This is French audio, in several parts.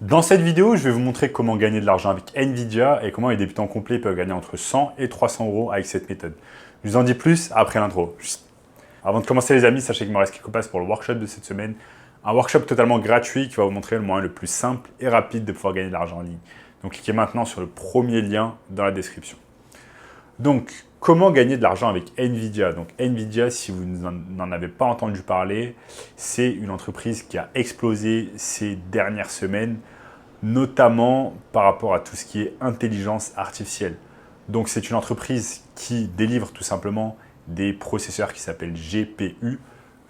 Dans cette vidéo, je vais vous montrer comment gagner de l'argent avec Nvidia et comment les débutants complets peuvent gagner entre 100 et 300 euros avec cette méthode. Je vous en dis plus après l'intro. Avant de commencer les amis, sachez qu'il me reste quelques places pour le workshop de cette semaine. Un workshop totalement gratuit qui va vous montrer le moyen le plus simple et rapide de pouvoir gagner de l'argent en ligne. Donc cliquez maintenant sur le premier lien dans la description. Donc, comment gagner de l'argent avec Nvidia? Donc Nvidia, si vous n'en avez pas entendu parler, c'est une entreprise qui a explosé ces dernières semaines, notamment par rapport à tout ce qui est intelligence artificielle. Donc c'est une entreprise qui délivre tout simplement des processeurs qui s'appellent GPU.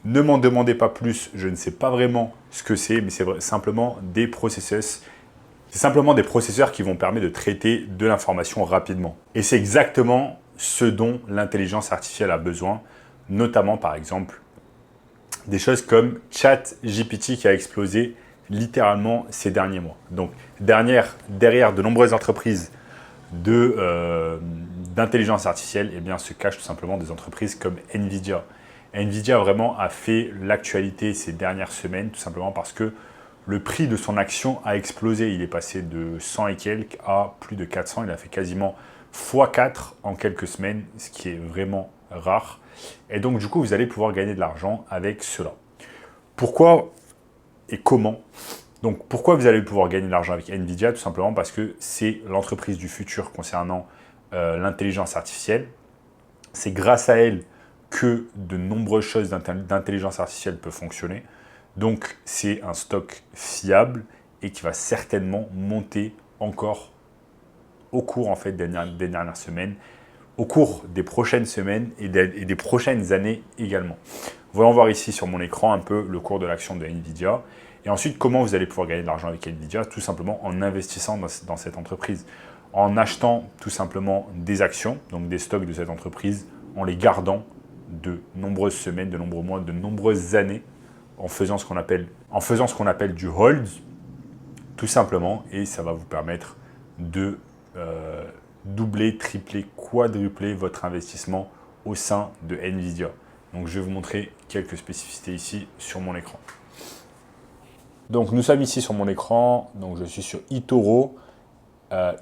Ne m'en demandez pas plus, je ne sais pas vraiment ce que c'est, mais c'est simplement des processeurs. C'est simplement des processeurs qui vont permettre de traiter de l'information rapidement. Et c'est exactement ce dont l'intelligence artificielle a besoin, notamment par exemple des choses comme ChatGPT qui a explosé littéralement ces derniers mois. Donc derrière de nombreuses entreprises d'intelligence artificielle, eh bien, se cachent tout simplement des entreprises comme Nvidia. Nvidia vraiment a fait l'actualité ces dernières semaines, tout simplement parce que le prix de son action a explosé. Il est passé de 100 et quelques à plus de 400. Il a fait quasiment x4 en quelques semaines, ce qui est vraiment rare. Et donc, du coup, vous allez pouvoir gagner de l'argent avec cela. Pourquoi et comment? Donc, pourquoi vous allez pouvoir gagner de l'argent avec Nvidia? Tout simplement parce que c'est l'entreprise du futur concernant l'intelligence artificielle. C'est grâce à elle que de nombreuses choses d'intelligence artificielle peuvent fonctionner. Donc, c'est un stock fiable et qui va certainement monter encore au cours en fait, des dernières semaines, au cours des prochaines semaines et des prochaines années également. Voyons voir ici sur mon écran un peu le cours de l'action de Nvidia. Et ensuite, comment vous allez pouvoir gagner de l'argent avec Nvidia? Tout simplement en investissant dans cette entreprise, en achetant tout simplement des actions, donc des stocks de cette entreprise, en les gardant de nombreuses semaines, de nombreux mois, de nombreuses années, en faisant ce qu'on appelle du hold, tout simplement, et ça va vous permettre de doubler, tripler, quadrupler votre investissement au sein de Nvidia. Donc je vais vous montrer quelques spécificités ici sur mon écran. Donc nous sommes ici sur mon écran, donc je suis sur eToro.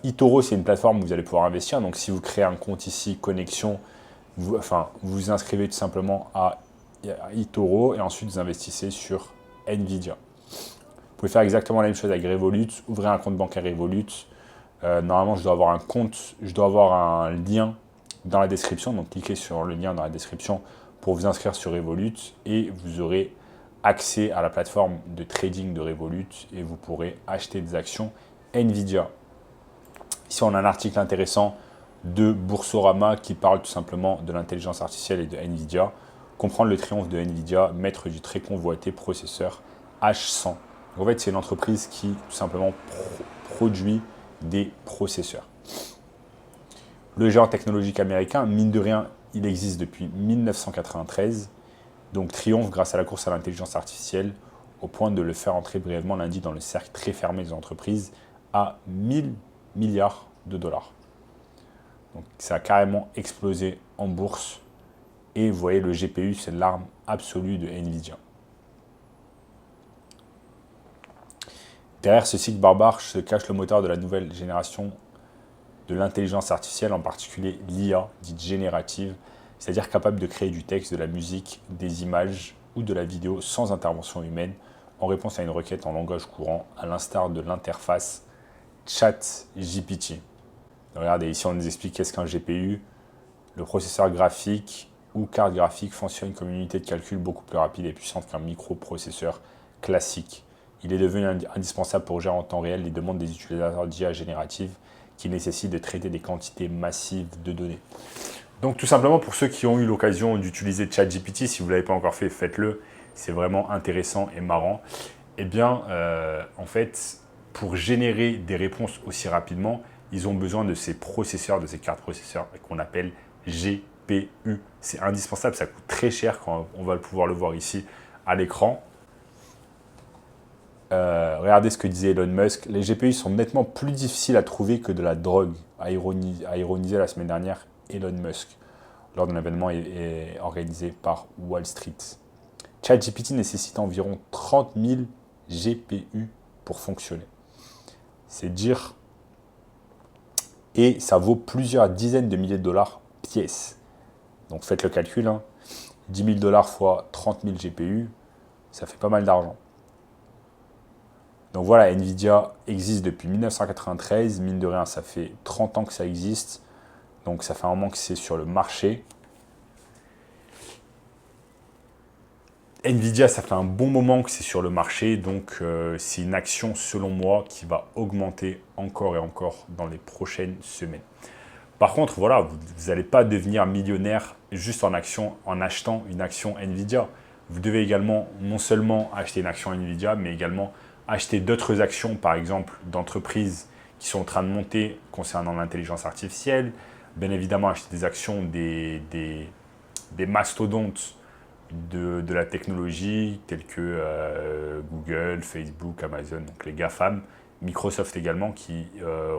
eToro, c'est une plateforme où vous allez pouvoir investir. Donc si vous créez un compte ici, connexion, vous vous inscrivez tout simplement à eToro et ensuite vous investissez sur Nvidia. Vous pouvez faire exactement la même chose avec Revolut. Ouvrez un compte bancaire Revolut. Normalement, je dois avoir un lien dans la description. Donc cliquez sur le lien dans la description pour vous inscrire sur Revolut et vous aurez accès à la plateforme de trading de Revolut et vous pourrez acheter des actions Nvidia. Ici, on a un article intéressant de Boursorama qui parle tout simplement de l'intelligence artificielle et de Nvidia. Comprendre le triomphe de Nvidia, maître du très convoité processeur H100. En fait, c'est une entreprise qui tout simplement produit des processeurs. Le géant technologique américain, mine de rien, il existe depuis 1993. Donc triomphe grâce à la course à l'intelligence artificielle au point de le faire entrer brièvement lundi dans le cercle très fermé des entreprises à 1000 milliards de dollars. Donc ça a carrément explosé en bourse. Et vous voyez, le GPU, c'est l'arme absolue de Nvidia. Derrière ce site barbare se cache le moteur de la nouvelle génération de l'intelligence artificielle, en particulier l'IA, dite générative, c'est-à-dire capable de créer du texte, de la musique, des images ou de la vidéo sans intervention humaine en réponse à une requête en langage courant, à l'instar de l'interface ChatGPT. Regardez, ici on nous explique qu'est-ce qu'un GPU. Le processeur graphique ou carte graphique fonctionne comme une unité de calcul beaucoup plus rapide et puissante qu'un microprocesseur classique. Il est devenu indispensable pour gérer en temps réel les demandes des utilisateurs d'IA générative qui nécessitent de traiter des quantités massives de données. Donc tout simplement, pour ceux qui ont eu l'occasion d'utiliser ChatGPT, si vous ne l'avez pas encore fait, faites-le. C'est vraiment intéressant et marrant. Eh bien, en fait, pour générer des réponses aussi rapidement, ils ont besoin de ces processeurs, de ces cartes processeurs qu'on appelle GPU. C'est indispensable, ça coûte très cher quand on va pouvoir le voir ici à l'écran. Regardez ce que disait Elon Musk. Les GPU sont nettement plus difficiles à trouver que de la drogue, a ironisé la semaine dernière Elon Musk lors d'un événement organisé par Wall Street. ChatGPT nécessite environ 30 000 GPU pour fonctionner. C'est dire, et ça vaut plusieurs dizaines de milliers de dollars pièce. Donc faites le calcul, hein. 10 000 dollars fois 30 000 GPU, ça fait pas mal d'argent. Donc voilà, Nvidia existe depuis 1993, mine de rien, ça fait 30 ans que ça existe, donc ça fait un moment que c'est sur le marché. Nvidia, ça fait un bon moment que c'est sur le marché, donc c'est une action, selon moi, qui va augmenter encore et encore dans les prochaines semaines. Par contre, voilà, vous n'allez pas devenir millionnaire juste en achetant une action Nvidia. Vous devez également non seulement acheter une action Nvidia, mais également acheter d'autres actions, par exemple, d'entreprises qui sont en train de monter concernant l'intelligence artificielle. Bien évidemment, acheter des actions des mastodontes de la technologie, tels que Google, Facebook, Amazon, donc les GAFAM, Microsoft également, qui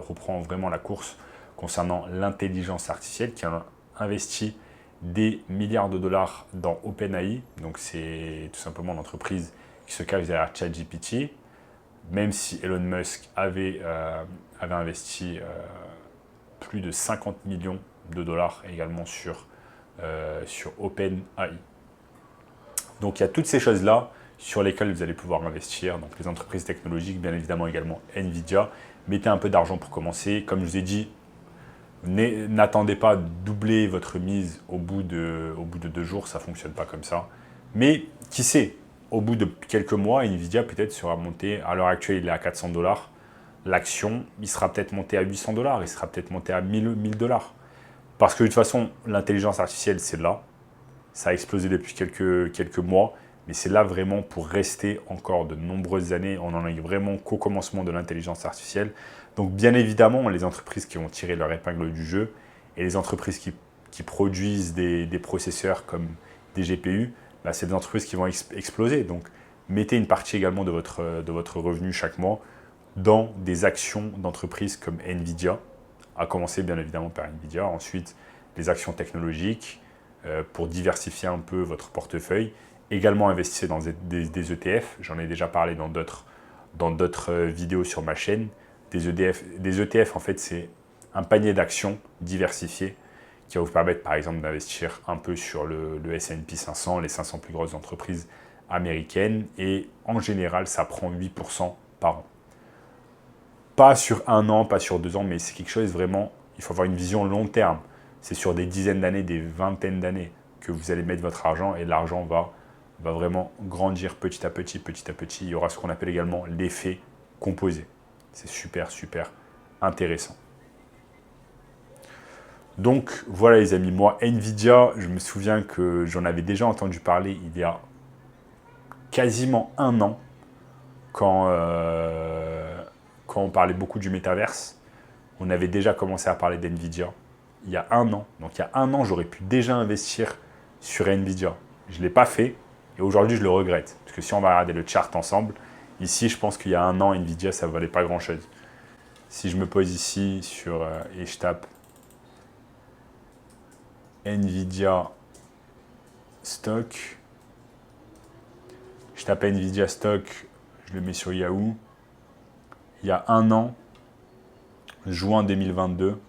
reprend vraiment la course concernant l'intelligence artificielle, qui a investi des milliards de dollars dans OpenAI. Donc c'est tout simplement l'entreprise qui se cache derrière ChatGPT, même si Elon Musk avait investi plus de 50 millions de dollars également sur OpenAI. Donc il y a toutes ces choses-là sur lesquelles vous allez pouvoir investir. Donc les entreprises technologiques, bien évidemment également Nvidia. Mettez un peu d'argent pour commencer. Comme je vous ai dit, n'attendez pas de doubler votre mise au bout de 2 jours, ça ne fonctionne pas comme ça. Mais qui sait, au bout de quelques mois, Nvidia peut-être sera monté, à l'heure actuelle il est à 400 dollars, l'action, il sera peut-être monté à 800 dollars, il sera peut-être monté à 1000 dollars. Parce que de toute façon, l'intelligence artificielle, c'est là. Ça a explosé depuis quelques mois, mais c'est là vraiment pour rester encore de nombreuses années. On en est vraiment qu'au commencement de l'intelligence artificielle. Donc bien évidemment, les entreprises qui vont tirer leur épingle du jeu et les entreprises qui produisent des processeurs comme des GPU, bah, c'est des entreprises qui vont exploser. Donc mettez une partie également de votre revenu chaque mois dans des actions d'entreprises comme Nvidia, à commencer bien évidemment par Nvidia, ensuite les actions technologiques, pour diversifier un peu votre portefeuille. Également investissez dans des ETF, j'en ai déjà parlé dans d'autres vidéos sur ma chaîne. Des ETF, en fait, c'est un panier d'actions diversifiées qui va vous permettre, par exemple, d'investir un peu sur le S&P 500, les 500 plus grosses entreprises américaines. Et en général, ça prend 8% par an. Pas sur 1 an, pas sur 2 ans, mais c'est quelque chose vraiment, il faut avoir une vision long terme. C'est sur des dizaines d'années, des vingtaines d'années que vous allez mettre votre argent et l'argent va vraiment grandir petit à petit, petit à petit. Il y aura ce qu'on appelle également l'effet composé. C'est super, super intéressant. Donc voilà les amis, moi Nvidia, je me souviens que j'en avais déjà entendu parler il y a quasiment 1 an quand on parlait beaucoup du métaverse. On avait déjà commencé à parler d'Nvidia. Il y a 1 an. Donc il y a 1 an, j'aurais pu déjà investir sur Nvidia. Je ne l'ai pas fait et aujourd'hui, je le regrette. Parce que si on va regarder le chart ensemble, ici, je pense qu'il y a 1 an, Nvidia, ça ne valait pas grand-chose. Si je me pose ici et je tape Nvidia stock, je tape Nvidia stock, je le mets sur Yahoo. Il y a 1 an, juin 2022,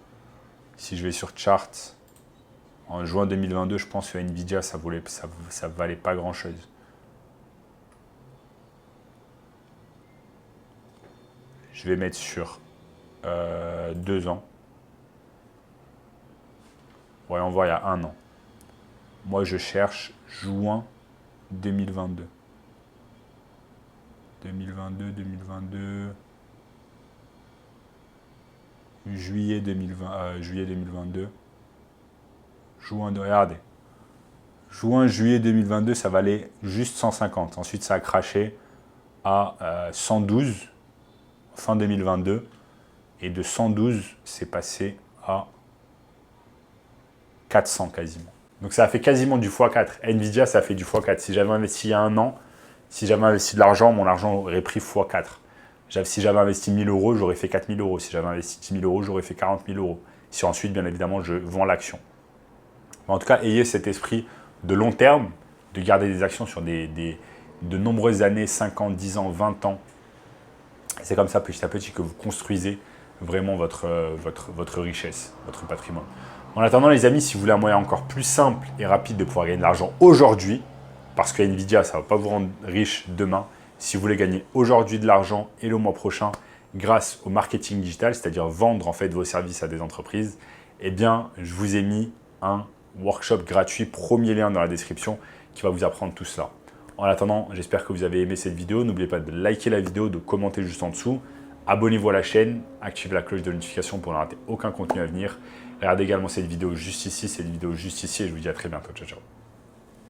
si je vais sur chart, en juin 2022, je pense que Nvidia, ça valait pas grand-chose. Je vais mettre sur 2 ans. Voyons voir, il y a 1 an. Moi, je cherche juin 2022. 2022. Juillet 2022. Regardez. Juillet 2022, ça valait juste 150. Ensuite, ça a craché à 112 fin 2022. Et de 112, c'est passé à 400 quasiment. Donc ça a fait quasiment du x4. Nvidia, ça a fait du x4. Si j'avais investi il y a 1 an, si j'avais investi de l'argent, mon argent aurait pris x4. Si j'avais investi 1000 euros, j'aurais fait 4000 euros. Si j'avais investi 10 000 euros, j'aurais fait 40 000 euros. Si ensuite, bien évidemment, je vends l'action. En tout cas, ayez cet esprit de long terme, de garder des actions sur de nombreuses années, 5 ans, 10 ans, 20 ans. C'est comme ça, petit à petit, que vous construisez vraiment votre richesse, votre patrimoine. En attendant, les amis, si vous voulez un moyen encore plus simple et rapide de pouvoir gagner de l'argent aujourd'hui, parce que Nvidia, ça ne va pas vous rendre riche demain, si vous voulez gagner aujourd'hui de l'argent et le mois prochain grâce au marketing digital, c'est-à-dire vendre en fait vos services à des entreprises, eh bien, je vous ai mis un workshop gratuit, premier lien dans la description, qui va vous apprendre tout cela. En attendant, j'espère que vous avez aimé cette vidéo. N'oubliez pas de liker la vidéo, de commenter juste en dessous. Abonnez-vous à la chaîne, activez la cloche de notification pour ne rater aucun contenu à venir. Regardez également cette vidéo juste ici, et je vous dis à très bientôt. Ciao, ciao.